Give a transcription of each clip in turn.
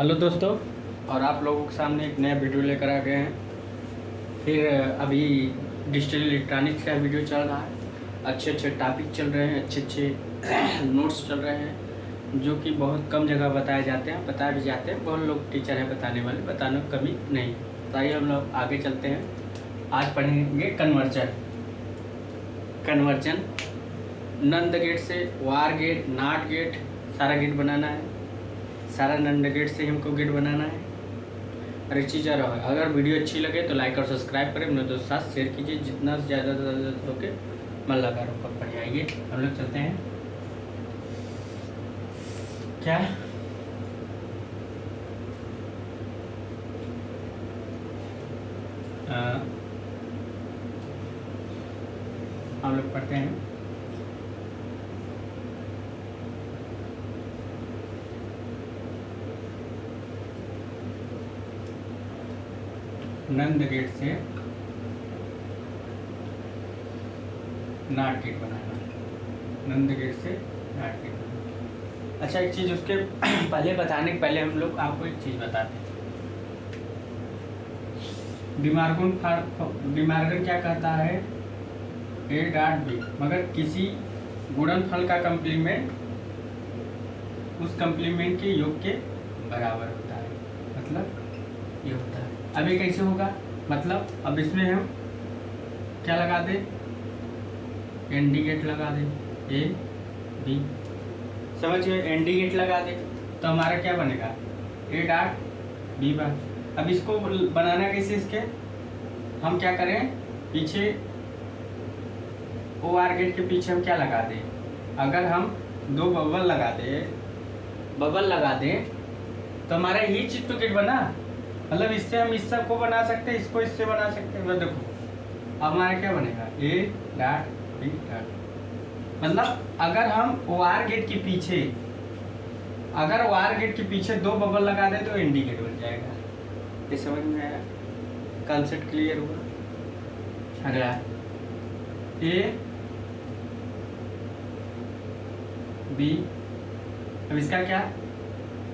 Hello दोस्तों, और आप लोगों के सामने एक नया वीडियो लेकर आ गए हैं। फिर अभी डिजिटल इलेक्ट्रॉनिक्स का वीडियो चल रहा है। अच्छे अच्छे टॉपिक चल रहे हैं, अच्छे अच्छे नोट्स चल रहे हैं जो कि बहुत कम जगह बताए जाते हैं, बताए भी जाते हैं। बहुत लोग टीचर हैं बताने वाले, बताने में कमी नहीं। तो आइए हम लोग आगे चलते हैं। आज पढ़ेंगे कन्वर्जन। नंद गेट से वार गेट, नॉट गेट, सारा गेट बनाना है। सारा नंद गेट से हमको गेट बनाना है। और एक चीज़ और है, अगर वीडियो अच्छी लगे तो लाइक और सब्सक्राइब करें, मेरे दोस्त साथ शेयर कीजिए। जितना ज़्यादा से ज़्यादा हो के मन लगा रहा ऊपर पढ़ जाइए। हम लोग चलते हैं। क्या हम लोग पढ़ते हैं। नंद गेट से नॉट गेट बनाना। नंद गेट से नॉट गेट बनाना। अच्छा, एक चीज़ उसके पहले बताने के पहले हम लोग आपको एक चीज़ बताते हैं। डिमार्गन क्या कहता है? ए डॉट बी, मगर किसी गुणनफल का कंप्लीमेंट उस कंप्लीमेंट के योग के बराबर होता है। मतलब ये होता है। अब ये कैसे होगा? मतलब अब इसमें हम क्या लगा दें? इंडिकेट लगा दें, ए बी, समझ गए? इंडिकेट लगा दें तो हमारा क्या बनेगा? A dot B bar. अब इसको बनाना कैसे? इसके हम क्या करें, पीछे ओ आर गेट के पीछे हम क्या लगा दें? अगर हम दो बबल लगा दें तो हमारा यही चीज तो गेट बना। मतलब इससे हम इस सब को बना सकते हैं, इसको इससे बना सकते हैं। देखो अब हमारा क्या बनेगा? A dot B dot. मतलब अगर हम ओ आर गेट के पीछे दो बबल लगा दें तो इंडिकेट बन जाएगा। ये समझ में आया? कॉन्सेप्ट क्लियर हुआ? अगला ए बी। अब इसका क्या?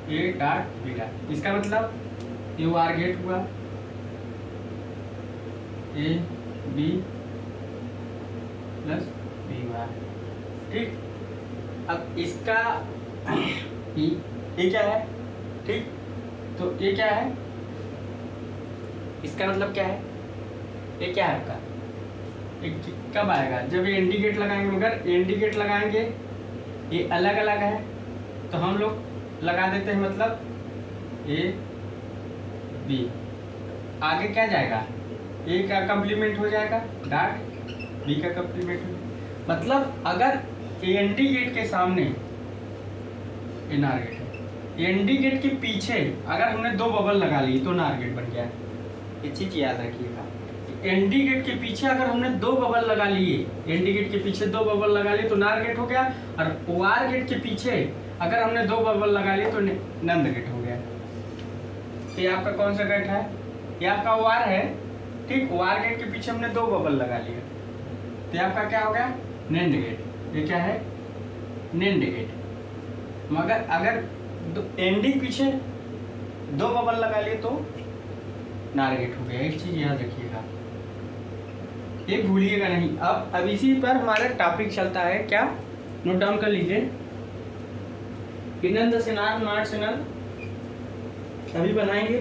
A dot B dot. इसका मतलब यू आर गेट हुआ, A B plus B R. ठीक। अब इसका ये क्या है? ठीक, तो ये क्या है? इसका मतलब क्या है? ये क्या है आपका? कब आएगा? जब ये इंडिकेट लगाएंगे। मगर इंडिकेट लगाएंगे ये अलग अलग है तो हम लोग लगा देते हैं। मतलब ए बी, आगे क्या जाएगा? ए का कंप्लीमेंट हो जाएगा, डॉट बी का कंप्लीमेंट हो जाएगा। मतलब अगर एनडी गेट के सामने एनआर गेट है, एनडी गेट के पीछे अगर हमने दो बबल लगा ली तो नार गेट बन गया। ये चीज याद रखिएगा। एनडी गेट के पीछे अगर हमने दो बबल लगा लिए, एनडी गेट के पीछे दो बबल लगा लिए तो नार गेट हो गया। और ओआर गेट के पीछे अगर हमने दो बबल लगा लिए तो नंद गेट हो गया। तो ये आपका कौन सा गेट है? ये आपका ओआर है। ठीक, ओआर गेट के पीछे हमने दो बबल लगा लिए तो ये आपका क्या हो गया? नंद गेट। ये क्या है? नंद गेट। मगर अगर एनडी पीछे दो बबल लगा लिए तो नार गेट हो गया। एक चीज याद रखिएगा, ये भूलिएगा नहीं। अब इसी पर हमारा टॉपिक चलता है। क्या? नोट डाउन कर लीजिए। नंद से नार, नाट से नंद सभी बनाएंगे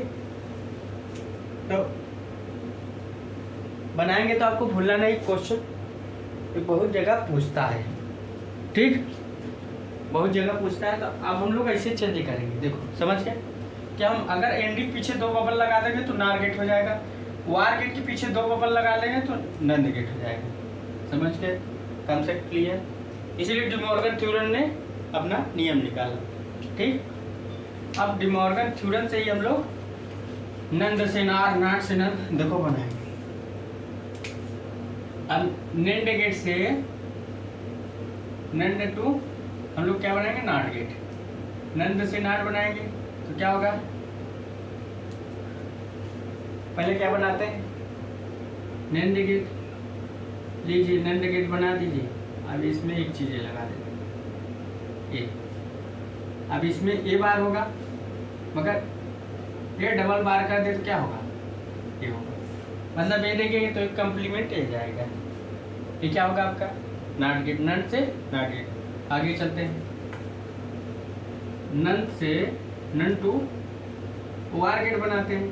तो आपको भूलना नहीं। क्वेश्चन बहुत जगह पूछता है। ठीक, बहुत जगह पूछता है। तो अब हम लोग ऐसे चेंज करेंगे। देखो समझ गए? क्या हम अगर एनडी पीछे दो बबल लगा देंगे तो नार गेट हो जाएगा, वार गेट के पीछे दो बबल लगा लेंगे तो नंद गेट हो जाएगा। समझ गए? Concept clear? इसलिए डिमॉर्गन थ्योरम ने अपना नियम निकाला। ठीक, अब डिमॉर्गन थ्योरम से ही हम लोग नंद से नार, नाट से नंद देखो बनाएंगे। अब नंद गेट से नंद टू हम लोग क्या बनाएंगे? नाट गेट। नंद से नाट बनाएंगे तो क्या होगा? पहले क्या बनाते हैं? नंद गेट लीजिए, नंद गेट बना दीजिए। अब इसमें एक चीज़ लगा देते हैं, ए। अब इसमें ए बार होगा, मगर ये डबल बार कर दे तो क्या होगा, ये होगा, मतलब ये देखेंगे तो एक कम्प्लीमेंट ये जाएगा, ये क्या होगा आपका नॉट गेट, नन से नॉट गेट। आगे चलते हैं, नन से नन टू वार गेट बनाते हैं,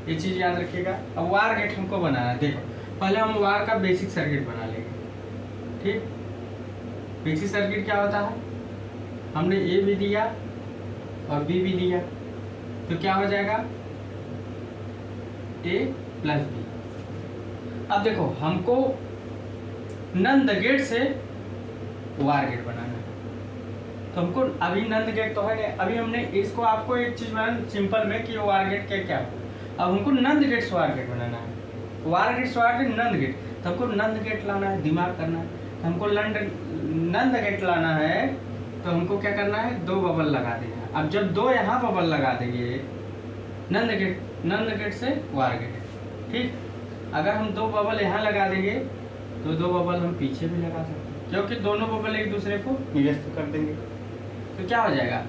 ये चीज याद रखिएगा। अब वार गेट हमको बनाना है, देखो पहले हम वार का बेसिक सर्किट बना लेंगे, ठीक। बेसिक सर्किट क्या होता है, हमने ए भी दिया और बी भी दिया तो क्या हो जाएगा ए प्लस बी। अब देखो हमको नंद गेट से वार गेट बनाना है, तो हमको अभी नंद गेट तो है नहीं, अभी हमने इसको आपको एक चीज बनाना सिंपल में कि वार गेट क्या क्या। अब हमको नंद गेट से वार गेट बनाना है, वार गेट से वार गेट नंद गेट, तो हमको नंद गेट लाना है, दिमाग करना है। तो हमको नंद गेट लाना है तो हमको क्या करना है, दो बबल लगा देना है। अब जब दो यहाँ बबल लगा देंगे नंद गेट से वार गेट, ठीक। अगर हम दो बबल यहाँ लगा देंगे तो दो बबल हम पीछे भी लगा सकते हैं, क्योंकि दोनों बबल एक दूसरे को निरस्त कर देंगे। तो क्या हो जाएगा,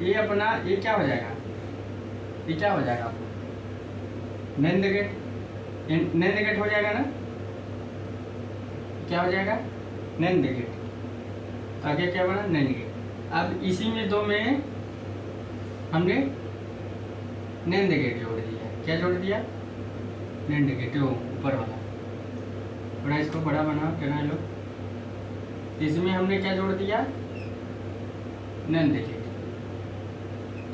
ये अपना ये क्या हो जाएगा, ये क्या हो जाएगा आपको नंद गेट हो जाएगा ना, क्या हो जाएगा नंद गेट। आगे क्या बना नंद गेट। अब इसी में दो में हमने नंद गेट जोड़ दिया, क्या जोड़ दिया नंद गेट, वो ऊपर वाला थोड़ा इसको बड़ा बनाओ कहना लोग। इसमें हमने क्या जोड़ दिया नंद गेट,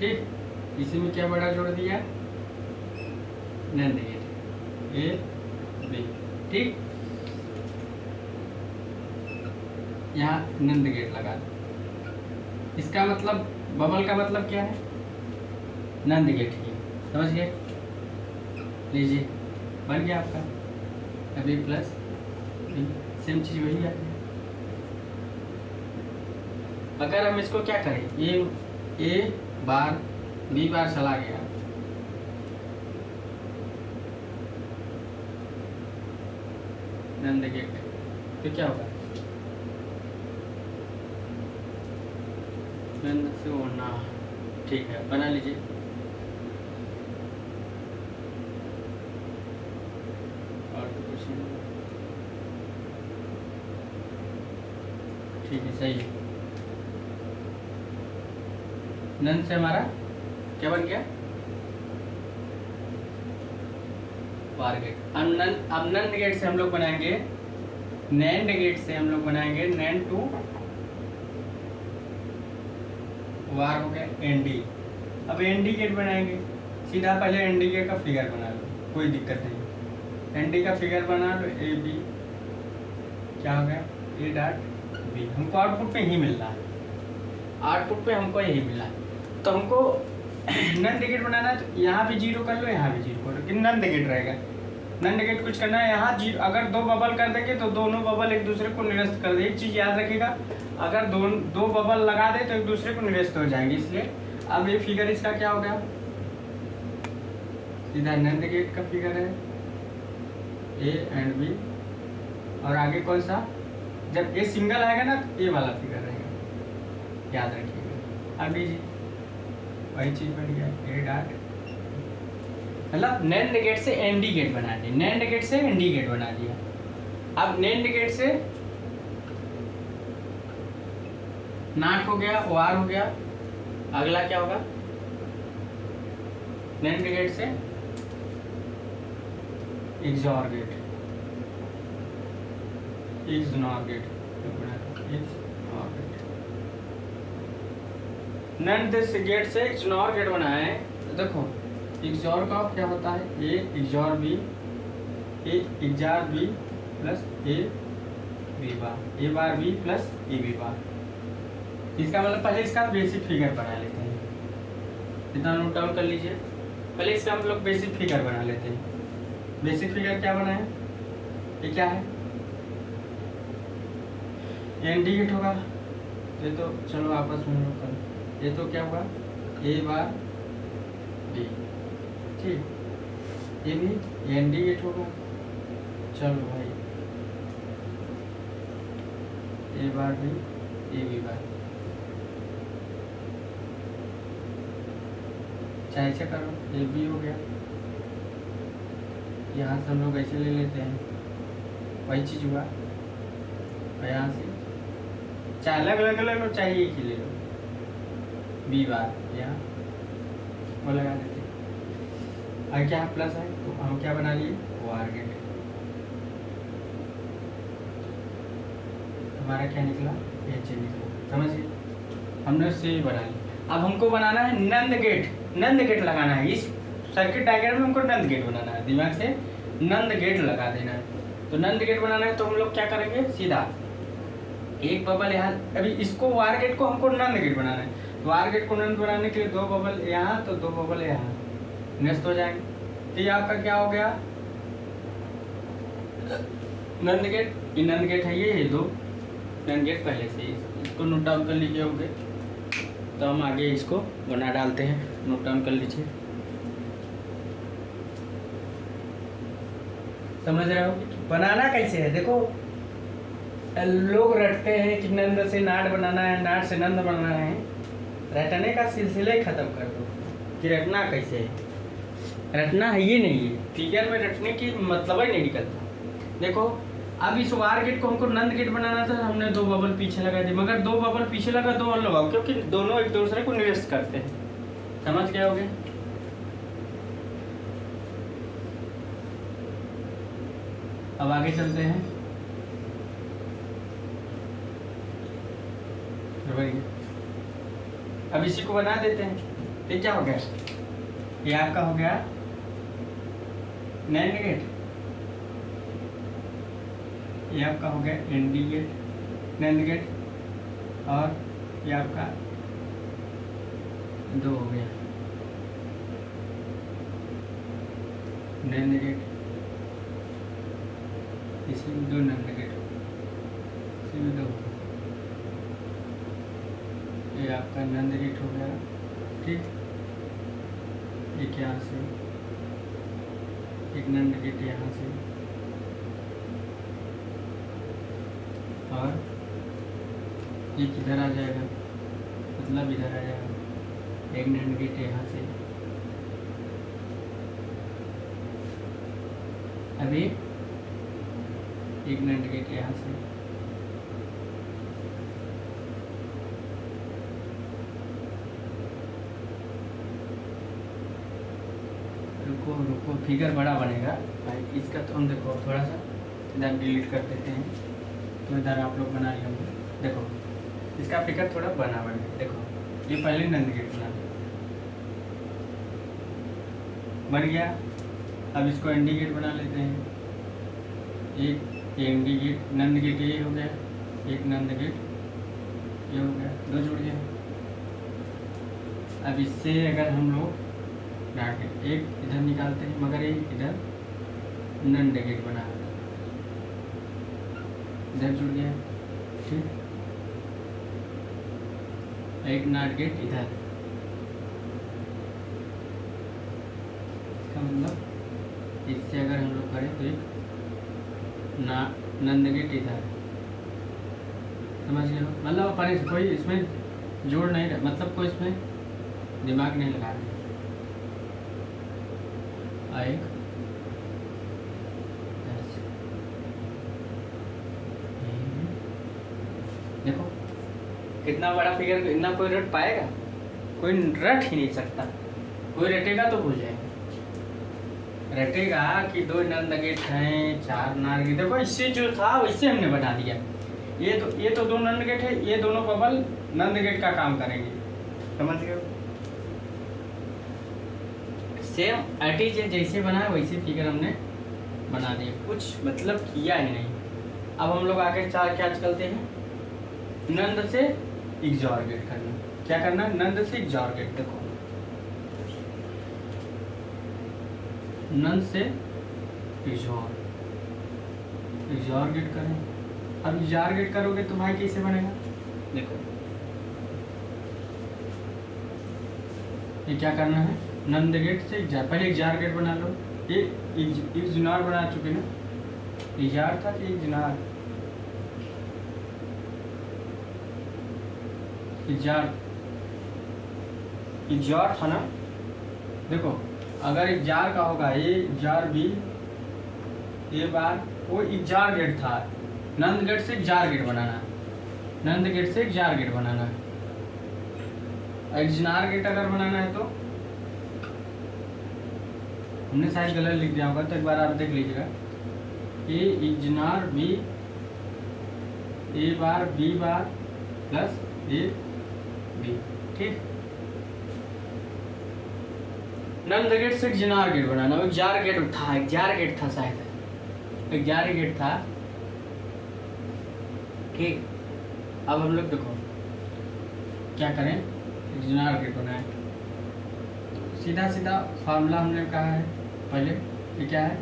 ठीक। इसी में क्या बड़ा जोड़ दिया नंद गेट, ए बी, ठीक। यहाँ नंद गेट लगा दो, इसका मतलब बबल का मतलब क्या है नंद गेट की, समझ गए। लीजिए बन गया आपका, अभी प्लस सेम चीज वही है। अगर हम इसको क्या करें, ये ए बार बी बार चला गया, नंद गेट, तो क्या होगा नंद से होना, ठीक है बना लीजिए। और तो कुछ नहीं, ठीक है सही है। नंद से हमारा क्या बन गया वार गेट। अब नंद गेट से हम लोग बनाएंगे, नैंड गेट से हम लोग बनाएंगे नैंड टू वार हो गया एनडी। अब एनडी गेट बनाएंगे, सीधा पहले एनडी गेट का फिगर बना लो, कोई दिक्कत नहीं। एनडी का फिगर बना लो, ए बी क्या हो गया ए डॉट बी। हमको आउटपुट पे ही मिल रहा है, आउटपुट पे हमको यही मिला है। तो हमको नंद गेट बनाना है, तो यहाँ भी जीरो कर लो, यहाँ भी जीरो कर लो, कि नंद गेट रहेगा। नंद गेट कुछ करना है, यहाँ जीरो, अगर दो बबल कर देंगे तो दोनों बबल एक दूसरे को निरस्त कर दे। एक चीज याद रखिएगा, अगर दो बबल लगा दे तो एक दूसरे को निरस्त हो जाएंगे, इसलिए अब ये फिगर इसका क्या हो गया सीधा नंद गेट का फिगर है ए एंड बी। और आगे कौन सा, जब ए सिंगल आएगा ना तो ए वाला फिगर रहेगा, याद रखिएगा। अभी जी वही चीज बन गया ए डॉट, मतलब नैंड गेट से एनडी गेट बना दिया, नैंड गेट से एनडी गेट बना दिया। अब नैंड गेट से नाट हो गया, वार हो गया, अगला क्या होगा नैंड गेट से XOR gate, XNOR gate, NAND gate से XNOR गेट बनाए हैं। तो देखो XOR का क्या होता है, A XOR B, A XOR B plus A B bar, A bar B plus A B बार। इसका मतलब पहले इसका बेसिक फिगर बना लेते हैं, इतना नोट डाउन कर लीजिए। पहले इसका हम लोग बेसिक फिगर बना लेते हैं। बेसिक फिगर क्या बना है, ये क्या है एनडी गेट होगा, ये तो चलो आपस में लोग कर, ये तो क्या होगा ए बार बी, ठीक। ये भी एनडी गेट होगा, चलो भाई ए बार बी ए बी बार, चाहे ऐसे करो, ये बी हो गया, यहाँ से हम लोग ऐसे ले लेते हैं, वही चीज़ हुआ। और यहाँ से चाहे अलग अलग ले लो, चाहे एक ही ले लो, बी बार यहाँ वो लगा देते हैं। और क्या प्लस है तो हम क्या बना लिए, वो आर गेट। हमारा क्या निकला, एच निकला, समझिए हमने से बना लिया। अब हमको बनाना है नंद गेट, नंद गेट लगाना है इस सर्किट डायग्राम में, हमको नंद गेट बनाना है, दिमाग से नंद गेट लगा देना है। तो नंद गेट बनाना है तो हम लोग क्या करेंगे, सीधा एक बबल यहाँ, अभी इसको वार गेट को हमको नंद गेट बनाना है, तो वार गेट को नंद बनाने के लिए 2 बबल यहाँ तो 2 बबल यहाँ नष्ट हो जाएंगे। तो ये आपका क्या हो गया, नंद गेट। ये नंद गेट है, ये 2 नंद गेट पहले से, इसको नोट डाउन कर लीजिए होंगे, तो हम आगे इसको बना डालते हैं, नोट डाउन कर लीजिए। समझ रहे हो बनाना कैसे है, देखो लोग रटते हैं कि नंद से नाट बनाना है, नाट से नंद बनाना है, रटने का सिलसिले खत्म कर दो कि रटना कैसे है। रटना है ये नहीं है, फिगर में रटने की मतलब ही नहीं निकलता। देखो अब इस वार गेट को हमको नंद गेट बनाना था, हमने 2 बबल पीछे लगा दिए, मगर 2 बबल पीछे लगा 2 और लगाओ, क्योंकि दोनों एक दूसरे को निरस्त करते हैं। समझ गए होगे। अब आगे चलते हैं, अब इसी को बना देते हैं। ये क्या हो गया, ये आपका हो गया नैंड गेट, ये आपका हो गया एनडी गेट, नैंड गेट, और ये आपका 2 हो गया नैंड गेट, इसी में 2 नैंड गेट, इसी में 2, ये आपका नंद गेट हो गया। ठीक, एक यहाँ से, एक नंद गेट यहाँ से, और एक इधर आ जाएगा, मतलब इधर आ जाएगा, एक नंद गेट यहाँ से। अभी एक नंद गेट यहाँ से, रुको फिगर बड़ा बनेगा भाई इसका, तो हम देखो थोड़ा सा इधर डिलीट कर देते हैं, तो इधर आप लोग बना लिए होंगे। देखो इसका फिगर थोड़ा बना बनेगा, देखो ये पहले नंद गेट बन गया। अब इसको एनडी गेट बना लेते हैं, एक एनडी गेट, नंद गेट ये हो गया, एक नंद गेट ये हो गया, 2 जुड़ गए। अब इससे अगर हम लोग एक इधर निकालते हैं, मगर एक इधर नंद गेट बना, इधर जुड़ गया। ठीक, एक नाट गेट इधर, इसका मतलब इससे अगर हम लोग करें तो एक नंद गेट इधर, समझ गए हो। मतलब अपने कोई इसमें जोड़ नहीं रहा, मतलब कोई इसमें दिमाग नहीं लगा रहे। एक देखो कितना बड़ा फिगर, इतना कोई रट पाएगा, कोई रट ही नहीं सकता। कोई रटेगा तो भूल जाएगा, रटेगा कि 2 नंद गेट हैं, 4 नार गेट। देखो इससे जो था वैसे हमने बना दिया। ये तो 2 नंद गेट है, ये दोनों बबल नंद गेट का काम करेंगे, समझ गए। सेम एटीज जैसे बना है वैसे फिगर हमने बना दिया, कुछ मतलब किया ही नहीं। अब हम लोग आगे क्या चलते हैं, नंद से XOR गेट करना। क्या करना, नंद से XOR गेट। देखो नंद से XOR गेट करें। अब XOR गेट करोगे तो भाई कैसे बनेगा, देखो ये क्या करना है, नंद गेट से पहले XOR गेट बना लो। ये XOR बना चुके ना, XOR था कि XOR था ना, देखो अगर एक जार का होगा ए जार बी ए बार, वो एक जार गेट था, नंद गेट से एक जार गेट बनाना है, नंद गेट से एक जार गेट बनाना है। एक जिनार गेट अगर बनाना है तो हमने शायद गलत लिख दिया होगा, तो एक बार आप देख लीजिएगा। A XNOR B A bar B bar plus A B, ठीक। नंद गेट से एक जिनार गेट बनाना, एक जार गेट था, एक जार गेट था शायद, एक जार गेट था, ठीक। अब हम लोग देखो क्या करें, जिनार गेट बनाए, सीधा सीधा फार्मूला हमने कहा है पहले, ये क्या है,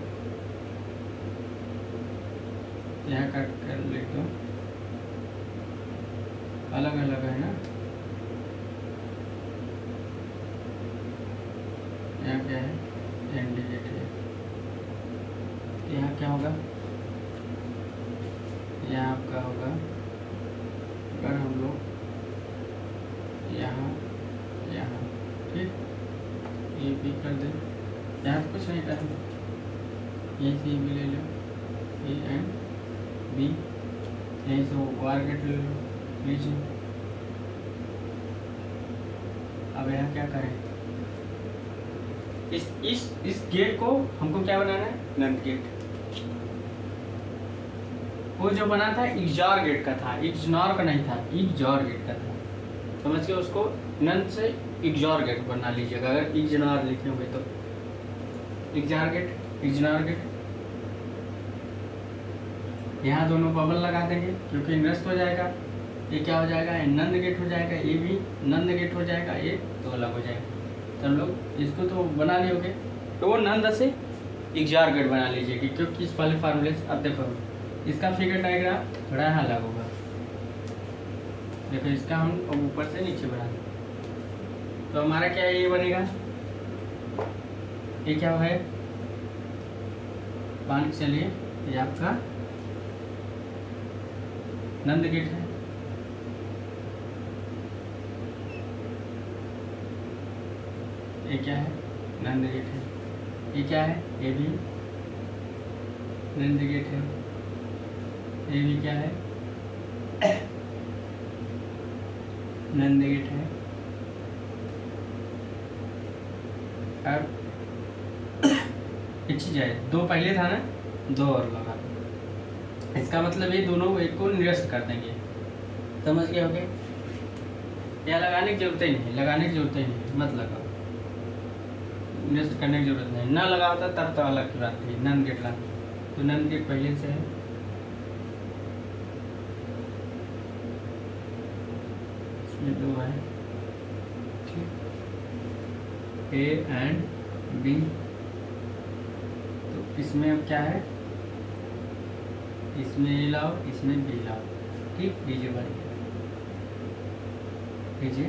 यहाँ कर लिख दो, अलग अलग है ना, यहाँ क्या है, इंडिकेट है, यहाँ क्या होगा, यहाँ आपका होगा, अगर हम लोग यहाँ यहाँ, ठीक, ये भी कर दें, यहाँ तो कुछ नहीं करना, यहीं से भी ले लो, ए एंड बी, यहीं से वो वार गेट ले लो लीजिए। अब यहाँ क्या करें, इस गेट को हमको क्या बनाना है, नंद गेट। वो जो बना था इग्जार गेट का था, इग्जनॉर का नहीं था, इग्जार गेट का था, समझ के उसको नंद से इग्जार गेट बना लीजिएगा। अगर इग्जनॉर लिखे हुए तो इग्जार गेट इग्जनॉर गेट, यहाँ दोनों बबल लगा देंगे क्योंकि निरस्त हो जाएगा, ये क्या हो जाएगा, ये नंद गेट हो जाएगा, ये भी नंद गेट हो जाएगा, ये तो अलग हो जाएगा। तो हम लोग इसको तो बना लिए होंगे, तो वो नंद से इग्जार गेट बना लीजिए, क्योंकि इस वाले फार्मूले से अब देखो इसका फिगर डायग्राम थोड़ा यहाँ अलग होगा। देखो इसका हम अब ऊपर से नीचे बढ़ा दें तो हमारा क्या ये बनेगा, ये क्या है, मान के चलिए ये आपका नंद गेट है, ये क्या है, नंद गेट है, ये क्या है, ये भी नंद गेट है, ये भी क्या है, नंद गेट है। अब एक चीज है, दो पहले था ना, दो और लगा, इसका मतलब ये दोनों एक को निरस्त कर देंगे, समझ गए होगे। या लगाने की जरूरत ही नहीं, लगाने की जरूरत ही नहीं, मत लगाओ, निरस्त करने की जरूरत नहीं, ना लगा होता तब तो अलग की बात थी, नंद गेट लगा, तो नंद गेट पहले से है, इसमें दो है, ठीक, ए एंड बी, तो इसमें अब क्या है, इसमें ए लाओ, इसमें बी लाओ, ठीक, लीजिए बन गया, लीजिए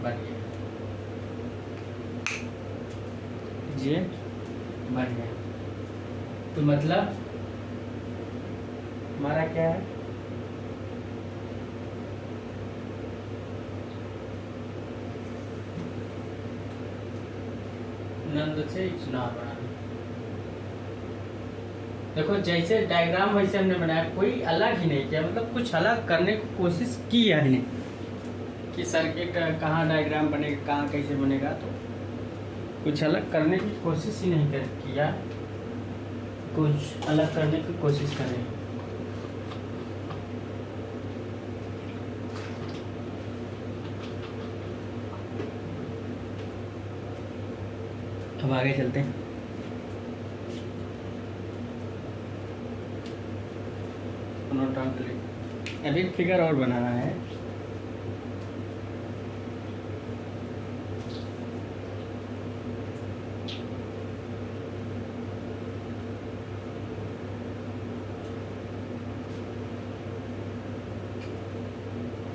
बन गया, लीजिए बन गया। तो मतलब हमारा क्या है, नंद से चुनाव बनाना। देखो जैसे डायग्राम वैसे हमने बनाया, कोई अलग ही नहीं किया, मतलब कुछ अलग करने की कोशिश की है हमने कि सर्किट कहाँ डायग्राम बनेगा, कहाँ कैसे बनेगा, तो कुछ अलग करने की कोशिश ही नहीं किया, कुछ अलग करने की कोशिश कर रहे हैं। अब आगे चलते हैं, अभी एक फिगर और बनाना है,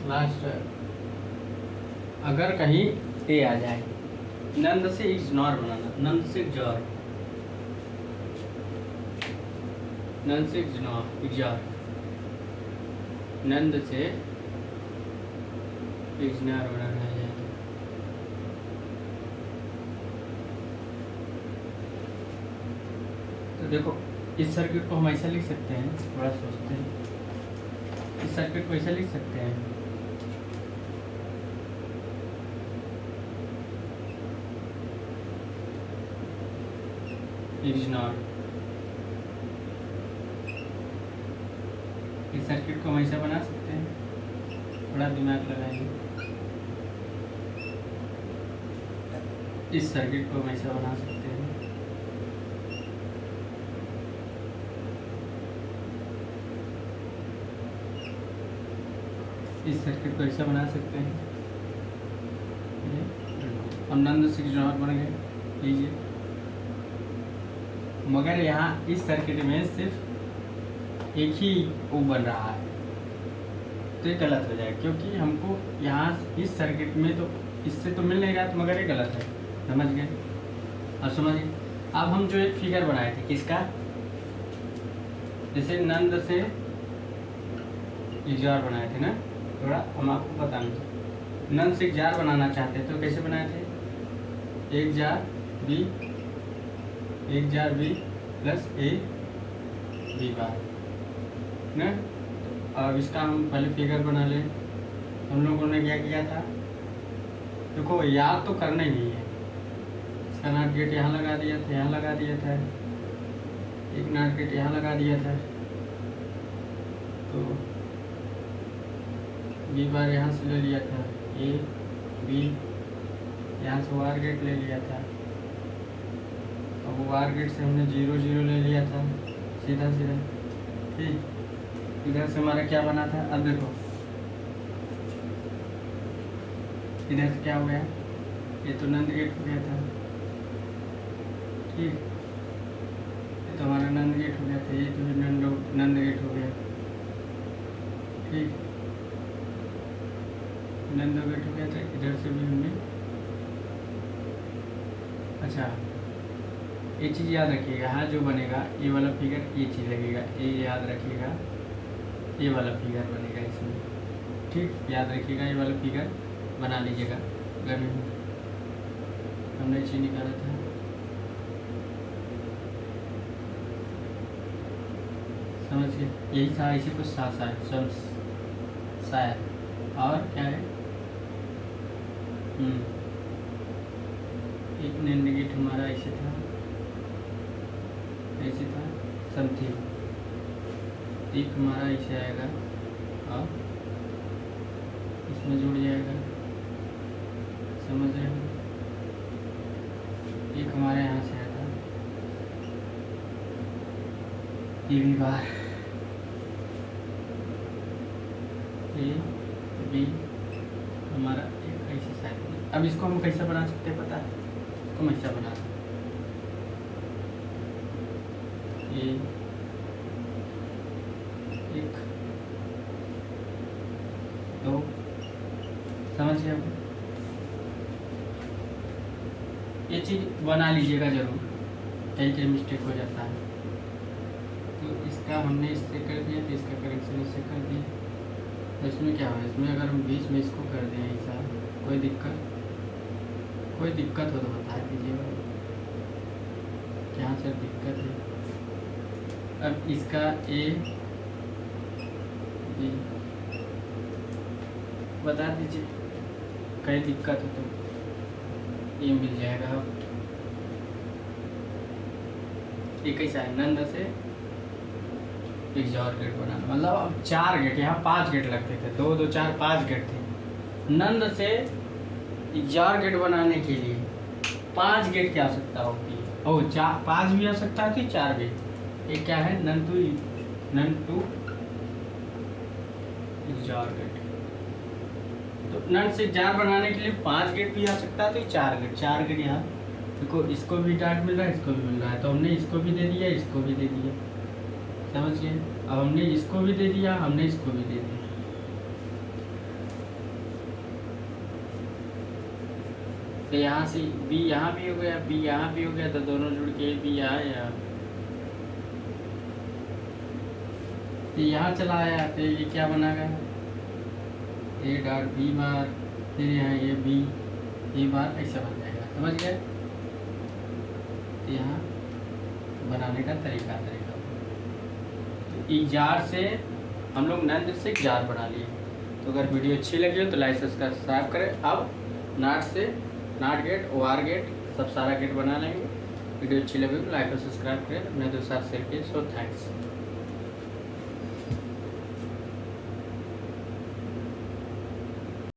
लास्ट अगर कहीं ए आ जाए, नंद से इग्नोर बनाना, नंद से इग्नोर, नंद से इग्नोर, नंद से इग्नोर बनाना है, तो देखो इस सर्किट को हम ऐसा लिख सकते हैं, थोड़ा सोचते हैं, इस सर्किट को ऐसा लिख सकते हैं, इज नॉट, इस सर्किट को हम ऐसा बना सकते हैं, थोड़ा दिमाग लगाएंगे, इस सर्किट को हम ऐसा बना सकते हैं, इस सर्किट को ऐसा बना सकते हैं, और नंद सिक्स नॉट बन गए, लीजिए। मगर यहाँ इस सर्किट में सिर्फ एक ही वो बन रहा है, तो ये गलत हो जाएगा, क्योंकि हमको यहाँ इस सर्किट में तो इससे तो मिल नहीं रहा, तो मगर ये गलत है, समझ गए। अब समझिए, अब हम जो एक फिगर बनाए थे किसका, जैसे नंद से जार बनाए थे ना, थोड़ा हम आपको बताएंगे। नंद से जार बनाना चाहते तो कैसे बनाए थे, एक XOR B plus A B bar ना। अब इसका हम पहले फिगर बना लें। हम लोगों ने क्या किया था, देखो याद तो करना ही नहीं है, इसका नाट गेट यहाँ लगा दिया था, यहाँ लगा दिया था, एक नाट गेट यहाँ लगा दिया था, तो बी बार यहाँ से ले लिया था, ए बी यहाँ से वार गेट ले लिया था, अब वार गेट से हमने 0 0 ले लिया था, सीधा सीधा, ठीक। इधर से हमारा क्या बना था, अब देखो इधर से क्या हो गया, ये तो नंद गेट हो गया था, ठीक, ये तो हमारा नंद गेट हो गया था, ये तो नंद गेट हो गया, ठीक, नंद गेट हो गया था। इधर से भी हमने, अच्छा ये चीज़ याद रखिएगा, यहाँ जो बनेगा ये वाला फिगर, ये चीज़ लगेगा, ये याद रखिएगा, ये वाला फिगर बनेगा इसमें, ठीक, याद रखिएगा, ये वाला फिगर बना लीजिएगा। अगर हमने चीज़ निकाला था, समझिए यही था, इसी कुछ साथ शायद, और क्या है, एक नंद गेट हमारा ऐसे था, ऐसे था समथिंग, एक हमारा ऐसे आएगा और इसमें जुड़ जाएगा, समझ रहे हो, एक हमारे यहाँ से आया था, ये भी बार ए बी हमारा एक ऐसे साइड। अब इसको हम कैसे बना सकते हैं पता है, हम ऐसा बना सकते हैं, एक दो, समझ गए। ये चीज़ बना लीजिएगा जरूर, कहीं कहीं मिस्टेक हो जाता है। तो इसका हमने इससे कर दिया, तो इसका करेक्शन इससे कर दिया, तो इसमें क्या हुआ, इसमें अगर हम बीच में इसको कर दें ऐसा, कोई दिक्कत हो तो बता दीजिएगा, क्या सर दिक्कत है। अब इसका ए बी बता दीजिए, कहीं दिक्कत हो तो ये मिल जाएगा। ये कैसा है, नंद से एक और गेट बनाना, मतलब अब 4 गेट, यहाँ 5 गेट लगते थे, 2 2 4 5 गेट थे। नंद से 4 गेट बनाने के लिए 5 गेट की आवश्यकता होती है, और 5 भी आवश्यकता होती है, 4 भी। ये क्या है, नंद टू 4 गेट। तो नंद से जार बनाने के लिए 5 गेट भी आवश्यकता है, तो 4 गेट यहाँ देखो, इसको भी डार्ट मिल रहा है, इसको भी मिल रहा है, तो हमने इसको भी दे दिया, इसको भी दे दिया, समझ गए। अब हमने इसको भी दे दिया, हमने इसको भी दे दिया, तो यहाँ से बी यहाँ भी हो गया, बी यहाँ भी हो गया, तो दोनों जुड़ के बी यहाँ तो यहाँ चला आया, तो ये क्या बना गया, ए डॉट बी बार, फिर यहाँ ये बी बार, ऐसा बन जाएगा, समझ गए। यहाँ बनाने का तरीका तो जार से हम लोग नंद से जार बना लिए। तो अगर वीडियो अच्छी लगी हो तो लाइक सब्सक्राइब करें। अब नाट से नाट गेट OR गेट सब सारा गेट बना लेंगे। वीडियो अच्छी लगी तो लाइक और सब्सक्राइब करें, अपने दोस्त साथ शेयर किए। So thanks.